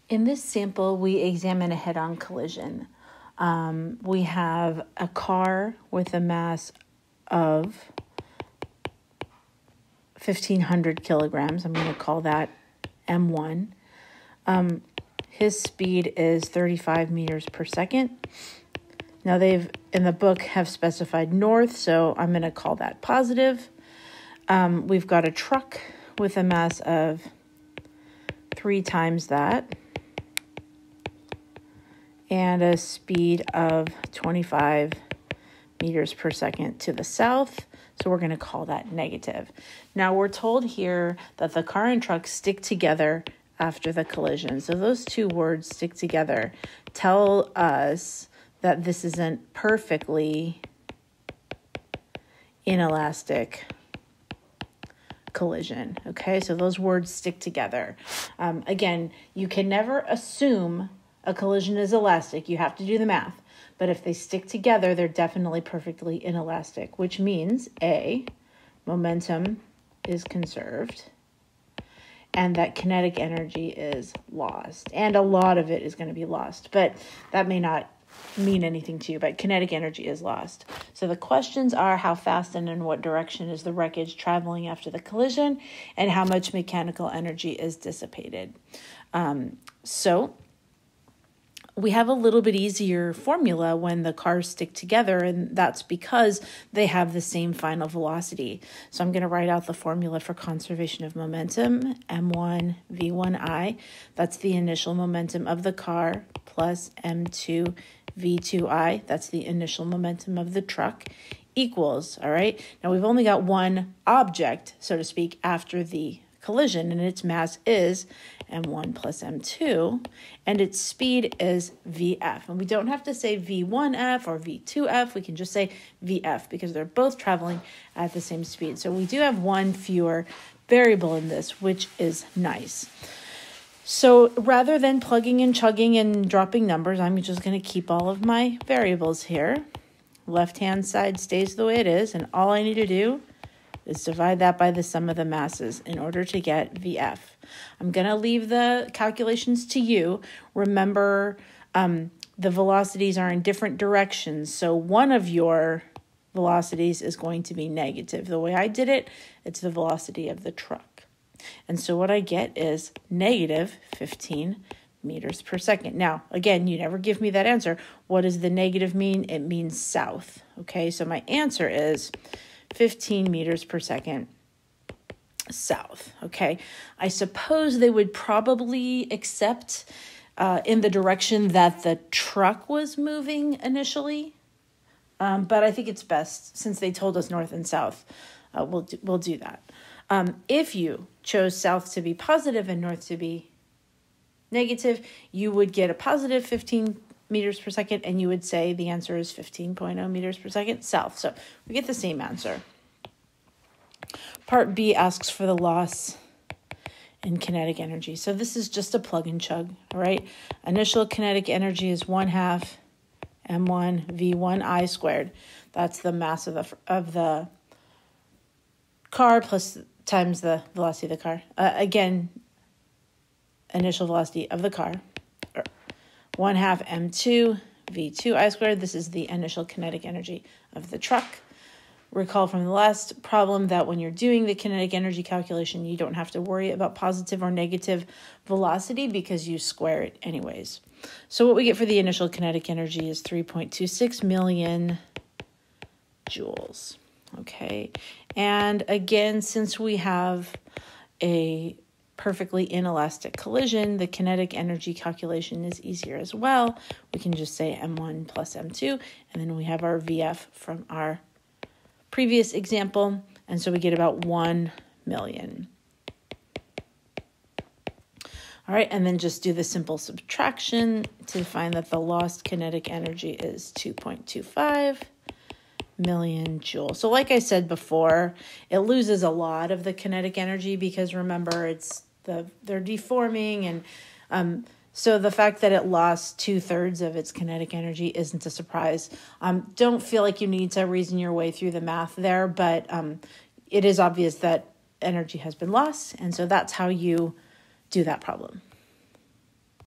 In this sample, we examine a head-on collision. We have a car with a mass of 1,500 kilograms. I'm going to call that M1. His speed is 35 meters per second. Now they've, in the book, have specified north, so I'm going to call that positive. We've got a truck with a mass of 3 times that and a speed of 25 meters per second to the south. So we're going to call that negative. Now we're told here that the car and truck stick together after the collision. So those two words, stick together, tell us that this isn't perfectly inelastic collision. Okay, so those words stick together. Again, you can never assume a collision is elastic. You have to do the math. But if they stick together, they're definitely perfectly inelastic, which means A, momentum is conserved, and that kinetic energy is lost. And a lot of it is going to be lost, but that may not mean anything to you, but kinetic energy is lost. So the questions are how fast and in what direction is the wreckage traveling after the collision, and how much mechanical energy is dissipated. So we have a little bit easier formula when the cars stick together, and that's because they have the same final velocity. So I'm going to write out the formula for conservation of momentum, M1 V1I. That's the initial momentum of the car, plus M2 V2I. That's the initial momentum of the truck, equals, all right? Now we've only got one object, so to speak, after the collision, and its mass is M1 plus M2, and its speed is VF. And we don't have to say V1F or V2F. We can just say VF because they're both traveling at the same speed. So we do have one fewer variable in this, which is nice. So rather than plugging and chugging and dropping numbers, I'm just going to keep all of my variables here. Left-hand side stays the way it is, and all I need to do is divide that by the sum of the masses in order to get VF. I'm going to leave the calculations to you. Remember, the velocities are in different directions, so one of your velocities is going to be negative. The way I did it, it's the velocity of the truck. And so what I get is negative 15 meters per second. Now, again, you never give me that answer. What does the negative mean? It means south. Okay, so my answer is 15 meters per second south. Okay, I suppose they would probably accept in the direction that the truck was moving initially, but I think it's best, since they told us north and south, we'll do that. If you chose south to be positive and north to be negative, you would get a positive 15 meters per second, and you would say the answer is 15.0 meters per second south. So we get the same answer. Part B asks for the loss in kinetic energy. So this is just a plug and chug, all right? Initial kinetic energy is 1/2 M1 V1I squared. That's the mass of the car plus times the velocity of the car. Again, initial velocity of the car, 1/2 M2 V2I squared. This is the initial kinetic energy of the truck. Recall from the last problem that when you're doing the kinetic energy calculation, you don't have to worry about positive or negative velocity because you square it anyways. So what we get for the initial kinetic energy is 3.26 million joules. Okay, and again, since we have a perfectly inelastic collision, the kinetic energy calculation is easier as well. We can just say M1 plus M2, and then we have our VF from our previous example, and so we get about 1 million. All right, and then just do the simple subtraction to find that the lost kinetic energy is 2.25 million joules. So like I said before, it loses a lot of the kinetic energy because remember, they're deforming, and so the fact that it lost 2/3 of its kinetic energy isn't a surprise. Don't feel like you need to reason your way through the math there, but it is obvious that energy has been lost, and so that's how you do that problem.